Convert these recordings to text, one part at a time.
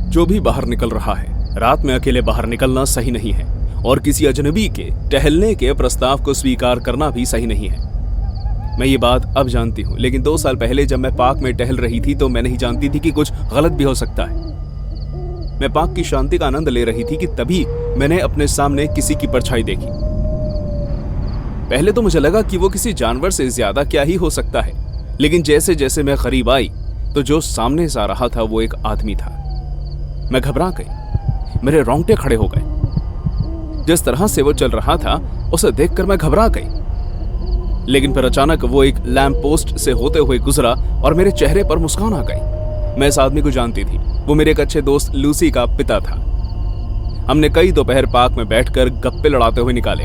जो भी बाहर निकल रहा है, रात में अकेले बाहर निकलना सही नहीं है और किसी अजनबी के टहलने के प्रस्ताव को स्वीकार करना भी सही नहीं है। मैं ये बात अब जानती हूँ, लेकिन 2 साल पहले जब मैं पार्क में टहल रही थी तो मैं नहीं जानती थी कि कुछ गलत भी हो सकता है। मैं पार्क की शांति का आनंद ले रही थी कि तभी मैंने अपने सामने किसी की परछाई देखी। पहले तो मुझे लगा कि वो किसी जानवर से ज्यादा क्या ही हो सकता है, लेकिन जैसे जैसे मैं करीब आई तो जो सामने से आ रहा था वो एक आदमी था। मैं घबरा गई, मेरे रोंगटे खड़े हो गए। जिस तरह से वो चल रहा था उसे देखकर मैं घबरा गई, लेकिन फिर अचानक वो एक लैंप पोस्ट से होते हुए गुजरा और मेरे चेहरे पर मुस्कान आ गई। मैं इस आदमी को जानती थी, वो मेरे एक अच्छे दोस्त लूसी का पिता था। हमने कई दोपहर पार्क में बैठकर गप्पे लड़ाते हुए निकाले।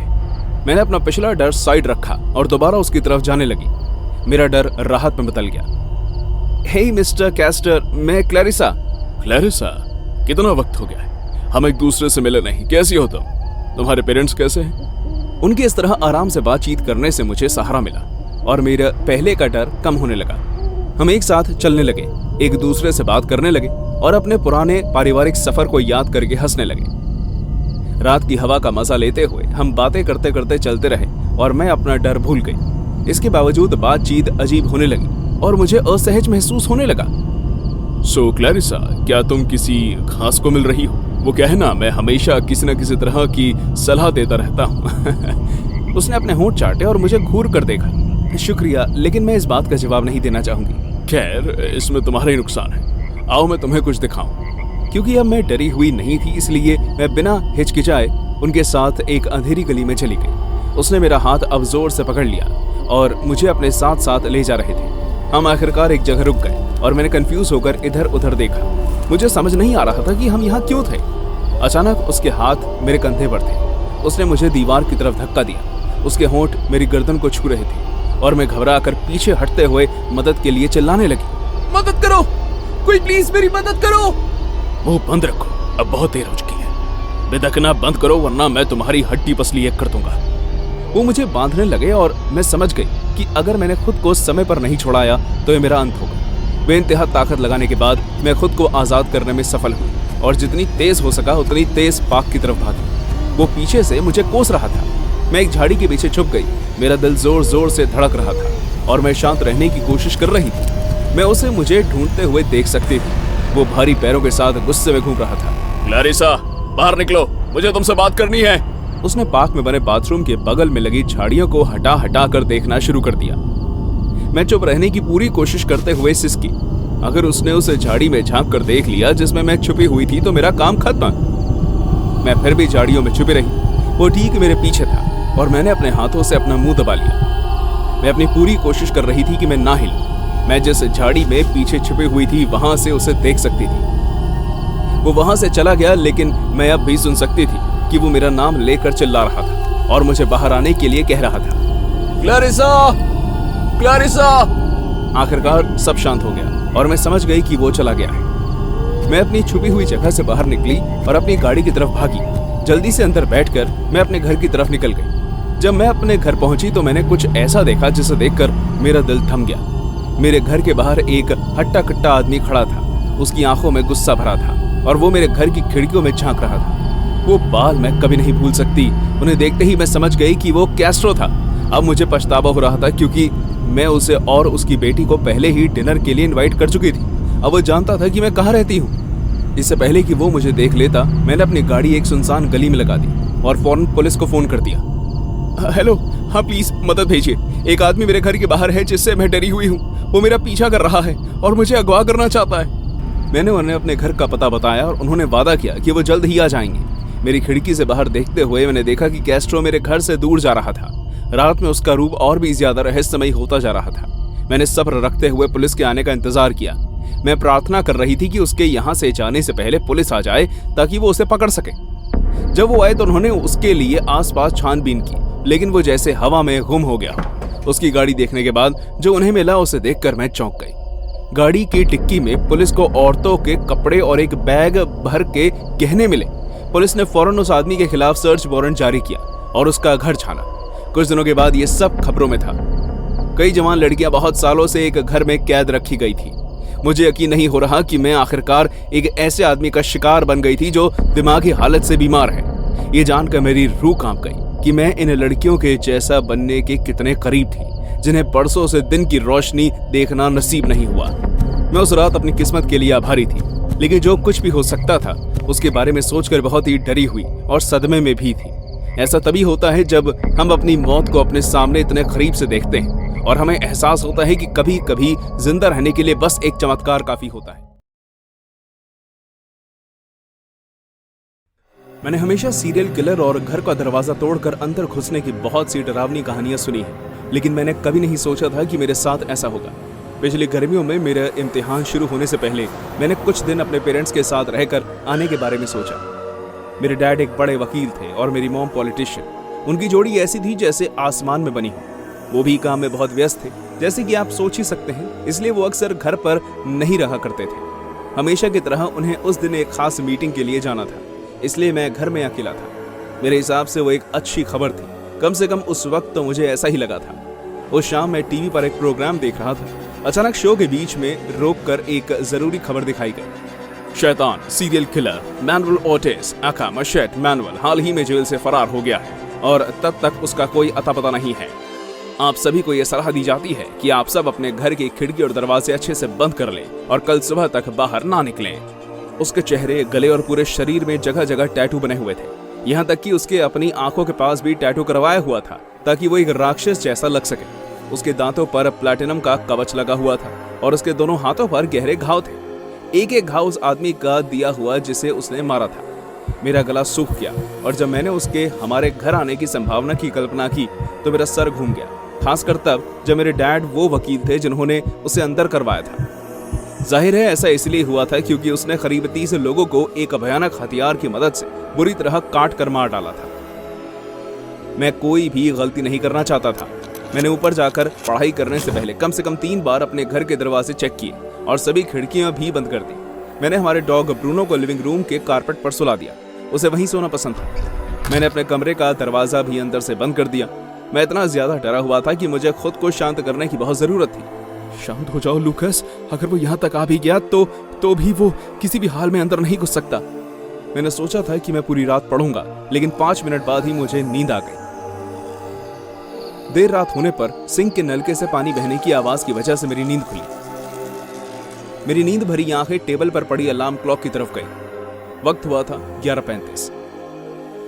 मैंने अपना पिछला डर साइड रखा और दोबारा उसकी तरफ जाने लगी। मेरा डर राहत में बदल गया। हे मिस्टर कैस्टर, मैं क्लैरिसा। क्लैरिसा, कितना वक्त हो गया है, हम एक दूसरे से मिले नहीं। कैसी हो तुम? तुम्हारे पेरेंट्स कैसे हैं? उनकी इस तरह आराम से बातचीत करने से मुझे सहारा मिला और मेरा पहले का डर कम होने लगा। हम एक साथ चलने लगे, एक दूसरे से बात करने लगे और अपने पुराने पारिवारिक सफर को याद करके हंसने लगे। रात की हवा का मजा लेते हुए हम बातें करते करते चलते रहे और मैं अपना डर भूल गई। इसके बावजूद बातचीत अजीब होने लगी और मुझे असहज महसूस होने लगा। सो क्लैरिसा, क्या तुम किसी खास को मिल रही हो? वो कहना, मैं हमेशा किसी न किसी तरह की सलाह देता रहता हूँ। उसने अपने होंठ चाटे और मुझे घूर कर देखा। शुक्रिया, लेकिन मैं इस बात का जवाब नहीं देना चाहूंगी। खैर, इसमें तुम्हारा ही नुकसान है। आओ मैं तुम्हें कुछ दिखाऊं। क्योंकि अब मैं डरी हुई नहीं थी, इसलिए मैं बिना हिचकिचाए उनके साथ एक अंधेरी गली में चली गई। उसने मेरा हाथ अब जोर से पकड़ लिया और मुझे अपने साथ साथ ले जा रहे थे। हम आखिरकार एक जगह रुक गए और मैंने कंफ्यूज होकर इधर उधर देखा। मुझे समझ नहीं आ रहा था कि हम यहाँ क्यों थे। अचानक उसके हाथ मेरे कंधे पर थे। उसने मुझे दीवार की तरफ धक्का दिया। उसके होंठ मेरी गर्दन को छू रहे थे और मैं घबरा कर पीछे हटते हुए मदद के लिए चिल्लाने लगी। मदद करो, कोई प्लीज मेरी मदद करो। मुंह बंद रखो, अब बहुत देर हो चुकी है। बेदखना बंद करो वरना मैं तुम्हारी हड्डी पसली एक कर दूंगा। वो मुझे बांधने लगे और मैं समझ गई कि अगर मैंने खुद को समय पर नहीं छोड़ाया तो ये मेरा अंत होगा। बेइंतहा ताकत लगाने के बाद मैं खुद को आजाद करने में सफल हुई और जितनी तेज हो सका उतनी तेज पार्क की तरफ भागी। वो पीछे से मुझे कोस रहा था। मैं एक झाड़ी के पीछे छुप गई। मेरा दिल जोर जोर से धड़क रहा था और मैं शांत रहने की कोशिश कर रही थी। मैं उसे मुझे ढूंढते हुए देख सकती थी। वो भारी पैरों के साथ गुस्से में घूम रहा था। क्लैरिसा, बाहर निकलो, मुझे तुमसे बात करनी है। उसने पार्क में बने बाथरूम के बगल में लगी झाड़ियों को हटा हटा कर देखना शुरू कर दिया। मैं चुप रहने की पूरी कोशिश करते हुए सिसकी। अगर उसने उसे झाड़ी में झांक कर देख लिया जिसमें मैं छुपी हुई थी तो मेरा काम खत्म। मैं फिर भी झाड़ियों में छुपी रही। वो ठीक मेरे पीछे था और मैंने अपने हाथों से अपना मुंह दबा लिया। मैं अपनी पूरी कोशिश कर रही थी कि मैं ना हिलूं। मैं जिस झाड़ी में पीछे छुपी हुई थी वहां से उसे देख सकती थी। वो वहां से चला गया, लेकिन मैं अब भी सुन सकती थी कि वो मेरा नाम लेकर चिल्ला रहा था और मुझे बाहर आने के लिए कह रहा था। Clarissa, Clarissa. आखिरकार सब शांत हो गया और मैं समझ गई कि वो चला गया है। मैं अपनी छुपी हुई जगह से बाहर निकली और अपनी गाड़ी की तरफ भागी। जल्दी से अंदर बैठकर मैं अपने घर की तरफ निकल गई। जब मैं अपने घर पहुंची तो मैंने कुछ ऐसा देखा जिसे देखकर मेरा दिल थम गया। मेरे घर के बाहर एक हट्टा कट्टा आदमी खड़ा था। उसकी आंखों में गुस्सा भरा था और वो मेरे घर की खिड़कियों में झांक रहा था। वो बाल मैं कभी नहीं भूल सकती। उन्हें देखते ही मैं समझ गई कि वो कैस्ट्रो था। अब मुझे पछतावा हो रहा था क्योंकि मैं उसे और उसकी बेटी को पहले ही डिनर के लिए इनवाइट कर चुकी थी। अब वो जानता था कि मैं कहाँ रहती हूँ। इससे पहले कि वो मुझे देख लेता, मैंने अपनी गाड़ी एक सुनसान गली में लगा दी और फौरन पुलिस को फोन कर दिया। हेलो, हाँ प्लीज मदद भेजिए। एक आदमी मेरे घर के बाहर है जिससे मैं डरी हुई हूँ। वो मेरा पीछा कर रहा है और मुझे अगवा करना चाहता है। मैंने उन्हें अपने घर का पता बताया और उन्होंने वादा किया कि वो जल्द ही आ जाएंगे। मेरी खिड़की से बाहर देखते हुए मैंने देखा कि कैस्ट्रो मेरे घर से दूर जा रहा था। रात में उसका रूप और भी ज्यादा रहस्यमयी होता जा रहा था। मैंने सब्र रखते हुए पुलिस के आने का इंतजार किया। मैं प्रार्थना कर रही थी कि उसके यहाँ से जाने से पहले पुलिस आ जाए ताकि वो उसे पकड़ सके। जब वो आए तो उन्होंने उसके लिए आसपास छानबीन की, लेकिन वो जैसे हवा में गुम हो गया। उसकी गाड़ी देखने के बाद जो उन्हें मिला उसे देखकर मैं चौंक गई। गाड़ी की डिक्की में पुलिस को औरतों के कपड़े और एक बैग भर के गहने मिले। पुलिस ने फौरन उस आदमी के खिलाफ सर्च वारंट जारी किया और उसका घर छाना। कुछ दिनों के बाद ये सब खबरों में था। कई जवान लड़कियां बहुत सालों से एक घर में कैद रखी गई थी। मुझे यकीन नहीं हो रहा कि मैं आखिरकार एक ऐसे आदमी का शिकार बन गई थी जो दिमागी हालत से बीमार है। ये जानकर मेरी रूह कांप गई कि मैं इन लड़कियों के जैसा बनने के कितने करीब थी जिन्हें परसों से दिन की रोशनी देखना नसीब नहीं हुआ। मैं उस रात अपनी किस्मत के लिए आभारी थी, लेकिन जो कुछ भी हो सकता था उसके बारे में सोचकर बहुत ही डरी हुई और सदमे में भी थी। ऐसा तभी होता है जब हम अपनी मौत को अपने सामने इतने करीब से देखते हैं और हमें एहसास होता है कि कभी कभी जिंदा रहने के लिए बस एक चमत्कार काफी होता है। मैंने हमेशा सीरियल किलर और घर का दरवाजा तोड़कर अंदर घुसने की बहुत सी डरावनी कहानियां सुनी हैं, लेकिन मैंने कभी नहीं सोचा था कि मेरे साथ ऐसा होगा। पिछली गर्मियों में मेरा इम्तिहान शुरू होने से पहले मैंने कुछ दिन अपने पेरेंट्स के साथ रहकर आने के बारे में सोचा। मेरे डैड एक बड़े वकील थे और मेरी मॉम पॉलिटिशियन। उनकी जोड़ी ऐसी थी जैसे आसमान में बनी हो। वो भी काम में बहुत व्यस्त थे, जैसे कि आप सोच ही सकते हैं, इसलिए वो अक्सर घर पर नहीं रहा करते थे। हमेशा की तरह उन्हें उस दिन एक खास मीटिंग के लिए जाना था, इसलिए मैं घर में अकेला था। मेरे हिसाब से वो एक अच्छी खबर थी, कम से कम उस वक्त तो मुझे ऐसा ही लगा था। उस शाम मैं टीवी पर एक प्रोग्राम देख रहा था। अचानक शो के बीच में रोककर एक जरूरी खबर दिखाई गई। शैतान सीरियल किलर मैनुअल ओटिस आका मशेट मैनुअल हाल ही में जेल से फरार हो गया है और तब तक उसका कोई अता पता नहीं है। आप सभी को यह सलाह दी जाती है कि आप सब अपने घर की खिड़की और दरवाजे अच्छे से बंद कर लें और कल सुबह तक बाहर ना निकलें। उसके चेहरे, गले और पूरे शरीर में जगह जगह टैटू बने हुए थे। यहाँ तक कि उसके अपनी आंखों के पास भी टैटू करवाया हुआ था ताकि वो एक राक्षस जैसा लग सके। उसके दांतों पर प्लैटिनम का कवच लगा हुआ था और उसके दोनों हाथों पर गहरे घाव थे। एक एक घाव उस आदमी का दिया हुआ जिसे उसने मारा था। मेरा गला सूख गया और जब मैंने उसके हमारे घर आने की संभावना की कल्पना की तो मेरा सर घूम गया, खासकर तब जब मेरे डैड वो वकील थे जिन्होंने उसे अंदर करवाया था। जाहिर है ऐसा इसलिए हुआ था क्योंकि उसने करीब 30 लोगों को एक भयानक हथियार की मदद से बुरी तरह काट कर मार डाला था। मैं कोई भी गलती नहीं करना चाहता था। मैंने ऊपर जाकर पढ़ाई करने से पहले कम से कम 3 बार अपने घर के दरवाजे चेक किए और सभी खिड़कियां भी बंद कर दी। मैंने हमारे डॉग ब्रूनो को लिविंग रूम के कारपेट पर सुला दिया, उसे वहीं सोना पसंद था। मैंने अपने कमरे का दरवाजा भी अंदर से बंद कर दिया। मैं इतना ज्यादा डरा हुआ था कि मुझे खुद को शांत करने की बहुत जरूरत थी। शांत हो जाओ लूकस, अगर वो यहाँ तक आ भी गया तो भी वो किसी भी हाल में अंदर नहीं घुस सकता। मैंने सोचा था कि मैं पूरी रात पढ़ूंगा, लेकिन 5 मिनट बाद ही मुझे नींद आ गई। देर रात होने पर सिंक के नलके से पानी बहने की आवाज की वजह से मेरी नींद खुली। मेरी नींद भरी आंखें टेबल पर पड़ी अलार्म क्लॉक की तरफ गई। वक्त हुआ था 11:35।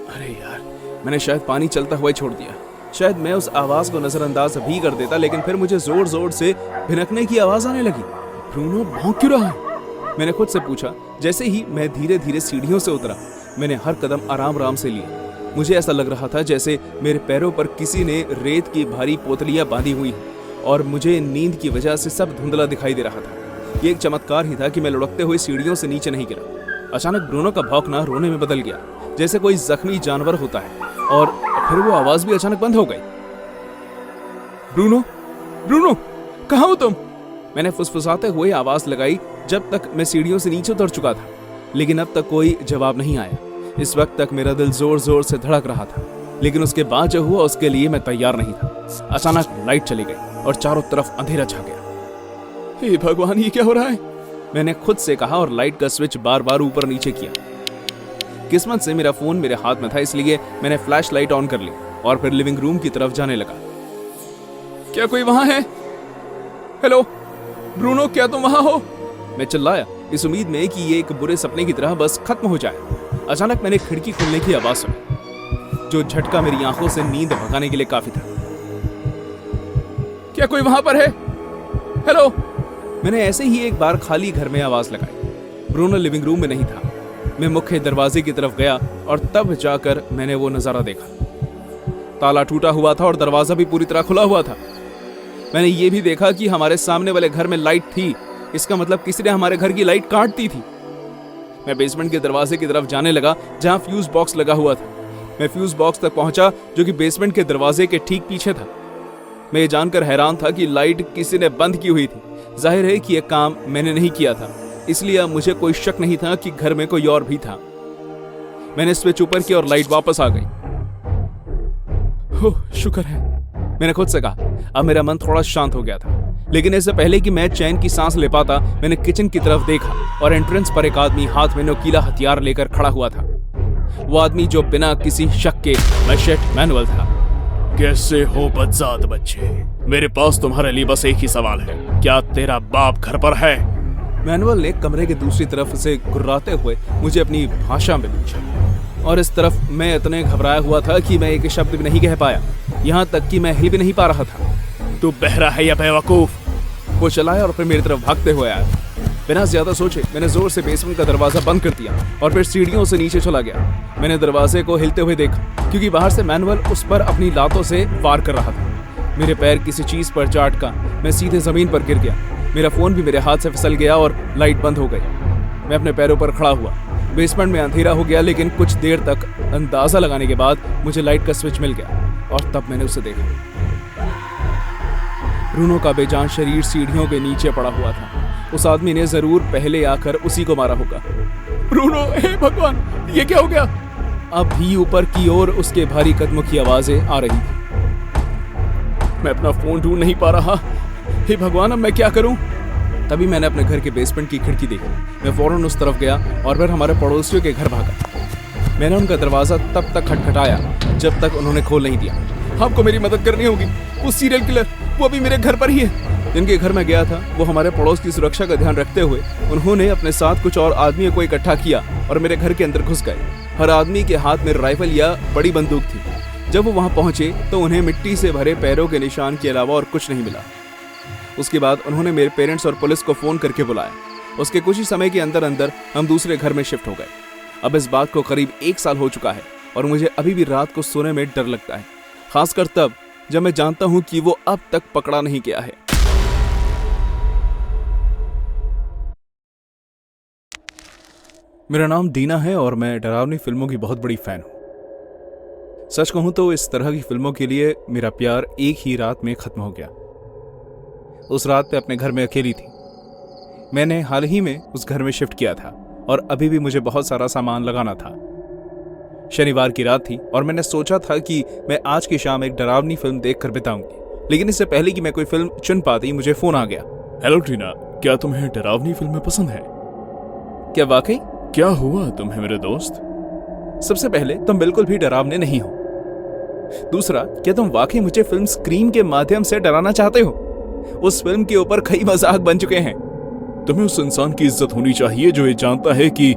अरे यार, मैंने शायद पानी चलता हुआ छोड़ दिया। शायद मैं उस आवाज को नजरअंदाज भी कर देता, लेकिन फिर मुझे जोर जोर से भिनकने की आवाज आने लगी। ब्रूनो भौंक क्यों रहा है? मैंने खुद से पूछा। जैसे ही मैं धीरे धीरे सीढ़ियों से उतरा, मैंने हर कदम आराम आराम से लिया। मुझे ऐसा लग रहा था जैसे मेरे पैरों पर किसी ने रेत की भारी पोतलियां बांधी हुई हैं और मुझे नींद की वजह से सब धुंधला दिखाई दे रहा था। ये एक चमत्कार ही था कि मैं लुढ़कते हुए सीढ़ियों से नीचे नहीं गिरा। अचानक ब्रूनो का भौंकना रोने में बदल गया, जैसे कोई जख्मी जानवर होता है, और फिर वो आवाज भी अचानक बंद हो गई। ब्रूनो, ब्रूनो, कहाँ हो तुम? मैंने फुसफुसाते हुए आवाज लगाई जब तक मैं सीढ़ियों से नीचे उतर चुका था, लेकिन अब तक कोई जवाब नहीं आया। इस वक्त तक मेरा दिल जोर जोर से धड़क रहा था, लेकिन उसके बाद जो हुआ उसके लिए मैं तैयार नहीं था। अचानक लाइट चली गई और चारों तरफ अंधेरा छा गया। हे भगवान, ये क्या हो रहा है? मैंने खुद से कहा और लाइट का स्विच बार बार ऊपर नीचे किया। किस्मत से मेरा फोन मेरे हाथ में था, इसलिए मैंने फ्लैश लाइट ऑन कर ली और फिर लिविंग रूम की तरफ जाने लगा। क्या कोई वहां है? हेलो ब्रूनो, क्या तुम वहां हो? मैं चिल्लाया, इस उम्मीद में कि ये एक बुरे सपने की तरह बस खत्म हो जाए। अचानक मैंने खिड़की खुलने की आवाज सुनी, जो झटका मेरी आंखों से नींद भगाने के लिए काफी था। क्या कोई वहां पर है? हेलो। मैंने ऐसे ही एक बार खाली घर में आवाज लगाई। ब्रूनो लिविंग रूम में नहीं था। मैं मुख्य दरवाजे की तरफ गया और तब जाकर मैंने वो नजारा देखा। ताला टूटा हुआ था और दरवाजा भी पूरी तरह खुला हुआ था। मैंने ये भी देखा कि हमारे सामने वाले घर में लाइट थी। इसका मतलब किसी ने हमारे घर की लाइट काट दी थी। मैं बेसमेंट के दरवाजे की तरफ जाने लगा जहां फ्यूज बॉक्स लगा हुआ था। मैं फ्यूज बॉक्स तक पहुंचा जो कि बेसमेंट के दरवाजे के ठीक पीछे था। मैं ये जानकर हैरान था कि लाइट किसी ने बंद की हुई थी। जाहिर है कि यह काम मैंने नहीं किया था, इसलिए अब मुझे कोई शक नहीं था कि घर में कोई और भी था। मैंने स्विच ऊपर किया और लाइट वापस आ गई। शुक्र है, मैंने खुद से कहा। अब मेरा मन थोड़ा शांत हो गया था। लेकिन इससे पहले कि मैं चैन की सांस ले पाता, मैंने किचन की तरफ देखा और एंट्रेंस पर एक आदमी हाथ में नुकीला हथियार लेकर खड़ा हुआ था। वो आदमी जो बिना किसी शक के मैशेट मैनुअल था। कैसे हो बदजात बच्चे, मेरे पास तुम्हारे लिए बस एक ही सवाल है, क्या तेरा बाप घर पर है? मैनुअल ने कमरे के दूसरी तरफ से घुर्राते हुए मुझे अपनी भाषा में पूछा और इस तरफ मैं इतने घबराया हुआ था कि मैं एक शब्द भी नहीं कह पाया, यहाँ तक कि मैं हिल भी नहीं पा रहा था। तू बहरा है या बेवकूफ? वो चलाया और फिर मेरी तरफ भागते हुए आया। बिना ज्यादा सोचे मैंने जोर से बेसमेंट का दरवाजा बंद कर दिया और फिर सीढ़ियों से नीचे चला गया। मैंने दरवाजे को हिलते हुए देखा क्योंकि बाहर से मैनुअल उस पर अपनी लातों से वार कर रहा था। मेरे पैर किसी चीज पर जा अटका, मैं सीधे जमीन पर गिर गया। मेरा फोन भी मेरे हाथ से फिसल गया और लाइट बंद हो गई। मैं अपने पैरों पर खड़ा हुआ। बेसमेंट में अंधेरा हो गया, लेकिन कुछ देर तक अंदाजा लगाने के बाद मुझे लाइट का स्विच मिल गया और तब मैंने उसे देखा। ब्रूनो का बेजान शरीर सीढ़ियों के नीचे पड़ा हुआ था। उस आदमी ने जरूर पहले आकर उसी को मारा होगा। ब्रूनो, हे भगवान, ये क्या हो गया? अब भी ऊपर की ओर उसके भारी कदमों की आवाजें आ रही थी। मैं अपना फोन ढूंढ नहीं पा रहा। हे भगवान, अब मैं क्या करूं? तभी मैंने अपने घर के बेसमेंट की खिड़की देखी। मैं फौरन उस तरफ गया और फिर हमारे पड़ोसियों के घर भागा। मैंने उनका दरवाजा तब तक खटखटाया जब तक उन्होंने खोल नहीं दिया। आपको मेरी मदद करनी होगी। वो सीरियल किलर, वो अभी मेरे घर पर ही है। जिनके घर में गया था वो हमारे पड़ोस की सुरक्षा का ध्यान रखते हुए उन्होंने अपने साथ कुछ और आदमियों को इकट्ठा किया और मेरे घर के अंदर घुस गए। हर आदमी के हाथ में राइफल या बड़ी बंदूक थी। जब वो वहां पहुंचे तो उन्हें मिट्टी से भरे पैरों के निशान के अलावा और कुछ नहीं मिला। उसके बाद उन्होंने मेरे पेरेंट्स और पुलिस को फोन करके बुलाया। उसके कुछ ही समय के अंदर अंदर हम दूसरे घर में शिफ्ट हो गए। अब इस बात को करीब 1 साल हो चुका है और मुझे अभी भी रात को सोने में डर लगता है, खासकर तब जब मैं जानता हूं कि वो अब तक पकड़ा नहीं गया है। मेरा नाम दीना है और मैं डरावनी फिल्मों की बहुत बड़ी फैन हूं। सच कहूं तो इस तरह की फिल्मों के लिए मेरा प्यार एक ही रात में खत्म हो गया। उस रात पे अपने घर में अकेली थी। मैंने हाल ही में उस घर में शिफ्ट किया था और अभी भी मुझे बहुत सारा सामान लगाना था। शनिवार की रात थी और मैंने सोचा था कि मैं आज की शाम एक डरावनी फिल्म देखकर बिताऊंगी, लेकिन इससे पहले कि मैं कोई फिल्म चुन पाती मुझे फोन आ गया। हेलो टीना, क्या तुम्हें डरावनी फिल्में पसंद है? क्या वाकई? क्या हुआ तुम्हें मेरे दोस्त? सबसे पहले तुम बिल्कुल भी डरावने नहीं हो। दूसरा, क्या तुम वाकई मुझे फिल्म स्क्रीम के माध्यम से डराना चाहते हो? उस फिल्म के ऊपर कई मजाक बन चुके हैं। तुम्हें उस इंसान की इज्जत होनी चाहिए जो ये जानता है कि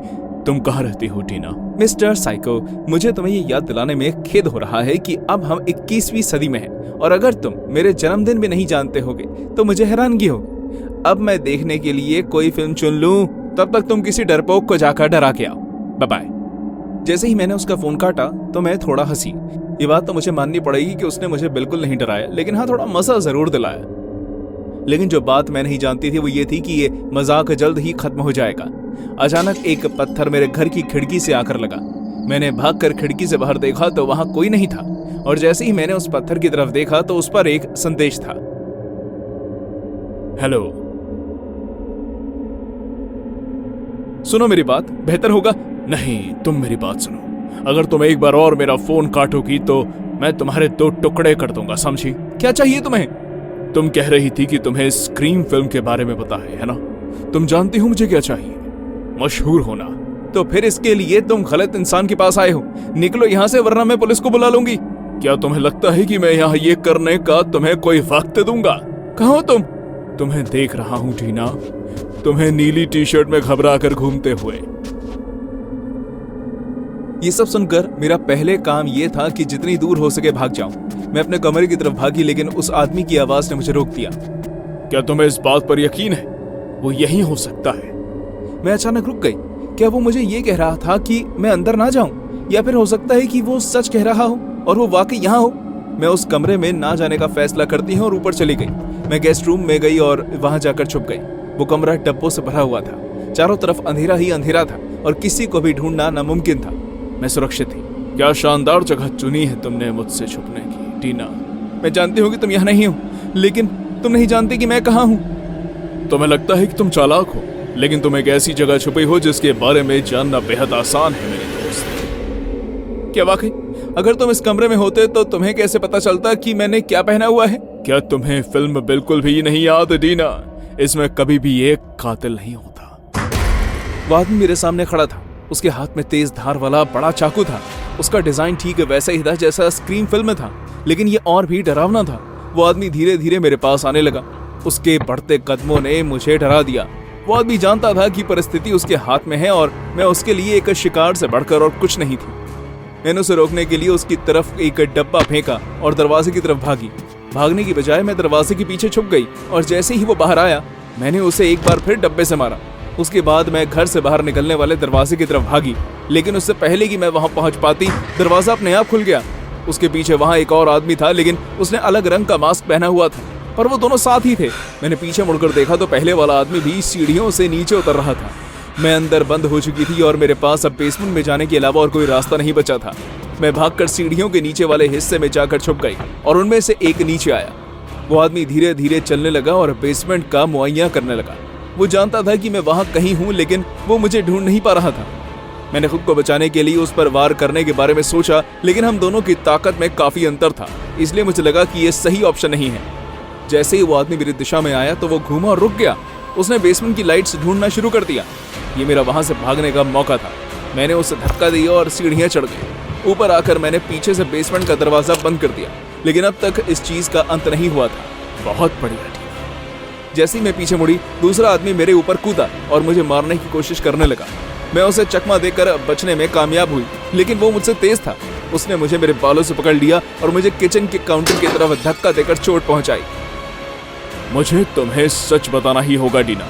तुम कहाँ रहती हो टीना। मिस्टर साइको, मुझे तुम्हें ये याद दिलाने में खेद हो रहा है कि अब हम 21वीं सदी में हैं और अगर तुम मेरे जन्मदिन भी नहीं जानते होगे तो मुझे हैरानगी होगी। अब मैं देखने के लिए कोई फिल्म चुन लूं, तब तक तुम किसी डरपोक को जाकर डरा के आओ। Bye bye. जैसे ही मैंने उसका फोन काटा तो मैं थोड़ा हंसी। ये बात तो मुझे माननी पड़ेगी कि उसने मुझे बिल्कुल नहीं डराया, लेकिन हाँ, थोड़ा मजा जरूर दिलाया। लेकिन जो बात मैं नहीं जानती थी वो ये थी कि ये मजाक जल्द ही खत्म हो जाएगा। अचानक एक पत्थर मेरे घर की खिड़की से आकर लगा। मैंने भागकर खिड़की से बाहर देखा तो वहां कोई नहीं था और जैसे ही मैंने उस पत्थर की तरफ देखा तो उस पर एक संदेश था। हेलो, सुनो मेरी बात, बेहतर होगा। नहीं, तुम मेरी बात सुनो। अगर तुम एक बार और मेरा फोन काटोगी तो मैं तुम्हारे 2 टुकड़े कर दूंगा, समझी? क्या चाहिए तुम्हें? तुम कह रही थी कि तुम्हें स्क्रीम फिल्म के बारे में पता है ना? तुम जानती हो मुझे क्या चाहिए? मशहूर होना। तो फिर इसके लिए तुम गलत इंसान के पास आए हो। निकलो यहाँ से वरना मैं पुलिस को बुला लूंगी। क्या तुम्हें लगता है कि मैं यहाँ ये करने का तुम्हें कोई वक्त दूंगा? कहाँ हो तुम? तुम्हें देख रहा हूँ टीना, तुम्हें नीली टी-शर्ट में घबरा कर घूमते हुए। ये सब सुनकर मेरा पहले काम ये था कि जितनी दूर हो सके भाग जाऊं। मैं अपने कमरे की तरफ भागी, लेकिन उस आदमी की आवाज ने मुझे रोक दिया। क्या तुम्हें इस बात पर यकीन है वो यहीं हो सकता है? मैं अचानक रुक गई। क्या वो मुझे ये कह रहा था कि मैं अंदर ना जाऊं, या फिर हो सकता है कि वो सच कह रहा हो और वो वाकई यहाँ हो? मैं उस कमरे में ना जाने का फैसला करती हूँ और ऊपर चली गई। मैं गेस्ट रूम में गई और वहां जाकर छुप गई। वो कमरा डब्बों से भरा हुआ था। चारों तरफ अंधेरा ही अंधेरा था और किसी को भी ढूंढना नामुमकिन था। मैं सुरक्षित थी। क्या शानदार जगह चुनी है तुमने मुझसे छुपने की, टीना। मैं जानती हूँ कि तुम यहाँ नहीं हो, लेकिन तुम नहीं जानती कि मैं कहाँ हूँ। तुम्हें लगता है कि तुम चालाक हो, लेकिन तुम एक ऐसी जगह छुपे हो जिसके बारे में जानना बेहद आसान है मेरे दोस्त। क्या वाकई? अगर तुम इस कमरे में होते तो तुम्हें कैसे पता चलता कि मैंने क्या पहना हुआ है? क्या तुम्हें फिल्म बिल्कुल भी नहीं याद डीना? इसमें कभी भी एक कातिल नहीं होता। वो आदमी मेरे सामने खड़ा था। उसके हाथ में तेज धार वाला बड़ा चाकू था। उसका डिजाइन ठीक वैसा ही था जैसा स्क्रीम फिल्म में था, लेकिन ये और भी डरावना था। वो आदमी धीरे धीरे मेरे पास आने लगा। उसके बढ़ते कदमों ने मुझे डरा दिया। वो आदमी जानता था कि परिस्थिति उसके हाथ में है और मैं उसके लिए एक शिकार से बढ़कर और कुछ नहीं थी। मैंने उसे रोकने के लिए उसकी तरफ एक डब्बा फेंका और दरवाजे की तरफ भागी। भागने की बजाय मैं दरवाजे के पीछे छुप गई और जैसे ही वो बाहर आया मैंने उसे एक बार फिर डब्बे से मारा। उसके बाद मैं घर से बाहर निकलने वाले दरवाजे की तरफ भागी, लेकिन उससे पहले कि मैं वहां पहुंच पाती दरवाजा अपने आप खुल गया। उसके पीछे वहां एक और आदमी था, लेकिन उसने अलग रंग का मास्क पहना हुआ था, पर वो दोनों साथ ही थे। मैंने पीछे मुड़कर देखा तो पहले वाला आदमी भी सीढ़ियों से नीचे उतर रहा था। मैं अंदर बंद हो चुकी थी और मेरे पास अब बेसमेंट में जाने के अलावा और कोई रास्ता नहीं बचा था। मैं भागकर सीढ़ियों के नीचे वाले हिस्से में जाकर छुप गई और उनमें से एक नीचे आया। वो आदमी धीरे धीरे चलने लगा और बेसमेंट का मुआयना करने लगा। वो जानता था कि मैं वहां कहीं हूं, लेकिन वो मुझे ढूंढ नहीं पा रहा था। मैंने खुद को बचाने के लिए उस पर वार करने के बारे में सोचा, लेकिन हम दोनों की ताकत में काफी अंतर था, इसलिए मुझे लगा कि यह सही ऑप्शन नहीं है। जैसे ही वो आदमी मेरी दिशा में आया तो वो घूमा और रुक गया। उसने बेसमेंट की लाइट्स ढूंढना शुरू कर दिया। ये मेरा वहां से भागने का मौका था। मैंने उसे धक्का दिया और सीढ़ियां चढ़ गई। ऊपर आकर मैंने पीछे से बेसमेंट का दरवाजा बंद कर दिया, लेकिन अब तक इस चीज का अंत नहीं हुआ था। बहुत बढ़िया। जैसे ही मैं पीछे मुड़ी, दूसरा आदमी मेरे ऊपर कूदा और मुझे मारने की कोशिश करने लगा। मैं उसे चकमा देकर बचने में कामयाब हुई, लेकिन वो मुझसे तेज था। उसने मुझे मेरे बालों से पकड़ लिया और मुझे किचन के काउंटर की तरफ धक्का देकर चोट पहुंचाई। मुझे तुम्हें सच बताना ही होगा डीना,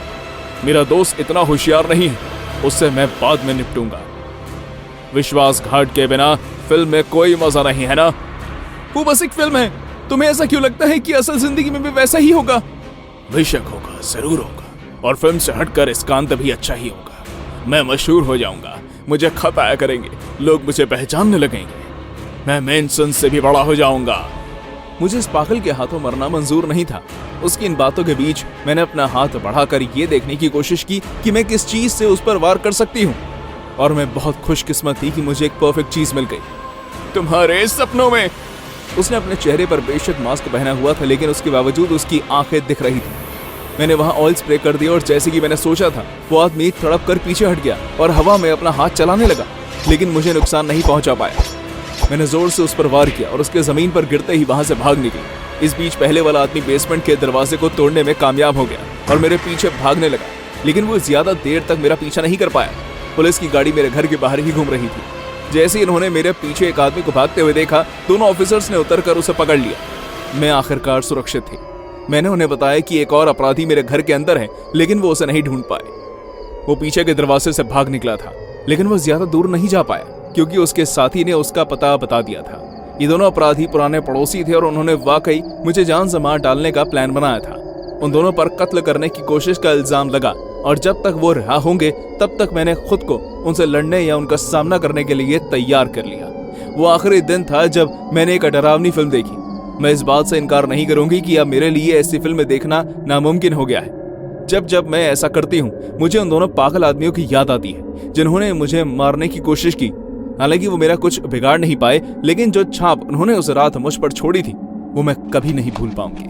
मेरा दोस्त इतना होशियार नहीं है, उससे मैं बाद में निपटूंगा। विश्वासघात के बिना फिल्म में कोई मजा नहीं है ना? वो बस एक फिल्म है। तुम्हें ऐसा क्यों लगता है कि असल जिंदगी में भी वैसा ही होगा? बेशक होगा, जरूर होगा, और फिल्म से हटकर इसका अंत भी अच्छा ही होगा। मैं मशहूर हो जाऊंगा, मुझे खत आया करेंगे, लोग मुझे पहचानने लगेंगे, मैं मेंसन से भी बड़ा हो जाऊंगा। मुझे इस पागल के हाथों मरना मंजूर नहीं था। उसकी इन बातों के बीच मैंने अपना हाथ बढ़ाकर ये देखने की कोशिश की कि मैं किस चीज से उस पर वार कर सकती हूँ, और मैं बहुत खुशकिस्मत थी कि मुझे एक परफेक्ट चीज मिल गई। तुम्हारे सपनों में? उसने अपने चेहरे पर बेशक मास्क पहना हुआ था, लेकिन उसके बावजूद उसकी आंखें दिख रही थी। मैंने वहां ऑयल स्प्रे कर दिया और जैसे कि मैंने सोचा था, वो आदमी तड़प कर पीछे हट गया और हवा में अपना हाथ चलाने लगा, लेकिन मुझे नुकसान नहीं पहुंचा पाया। मैंने जोर से उस पर वार किया और उसके जमीन पर गिरते ही वहां से भाग निकली। इस बीच पहले वाला आदमी बेसमेंट के दरवाजे को तोड़ने में कामयाब हो गया और मेरे पीछे भागने लगा, लेकिन वो ज्यादा देर तक मेरा पीछा नहीं कर पाया। पुलिस की गाड़ी मेरे घर के बाहर ही घूम रही थी। जैसे ही इन्होंने मेरे पीछे एक आदमी को भागते हुए देखा, दोनों ऑफिसर्स ने उतरकर उसे पकड़ लिया। मैं आखिरकार सुरक्षित थी। मैंने उन्हें बताया कि एक और अपराधी मेरे घर के अंदर है, लेकिन वो उसे नहीं ढूंढ पाए। वो पीछे के दरवाजे से भाग निकला था, लेकिन वो ज्यादा दूर नहीं जा पाया क्योंकि उसके साथी ने उसका पता बता दिया था। ये दोनों अपराधी पुराने पड़ोसी थे और उन्होंने वाकई मुझे जान से मार डालने का प्लान बनाया था। उन दोनों पर कत्ल करने की कोशिश का इल्जाम लगा और जब तक वो रिहा होंगे तब तक मैंने खुद को उनसे लड़ने या उनका सामना करने के लिए तैयार कर लिया। वो आखिरी दिन था जब मैंने एक डरावनी फिल्म देखी। मैं इस बात से इनकार नहीं करूंगी कि अब मेरे लिए ऐसी फिल्म देखना नामुमकिन हो गया है। जब जब मैं ऐसा करती हूँ, मुझे उन दोनों पागल आदमियों की याद आती है जिन्होंने मुझे मारने की कोशिश की। हालांकि वो मेरा कुछ बिगाड़ नहीं पाए, लेकिन जो छाप उन्होंने उस रात मुझ पर छोड़ी थी वो मैं कभी नहीं भूल पाऊंगी।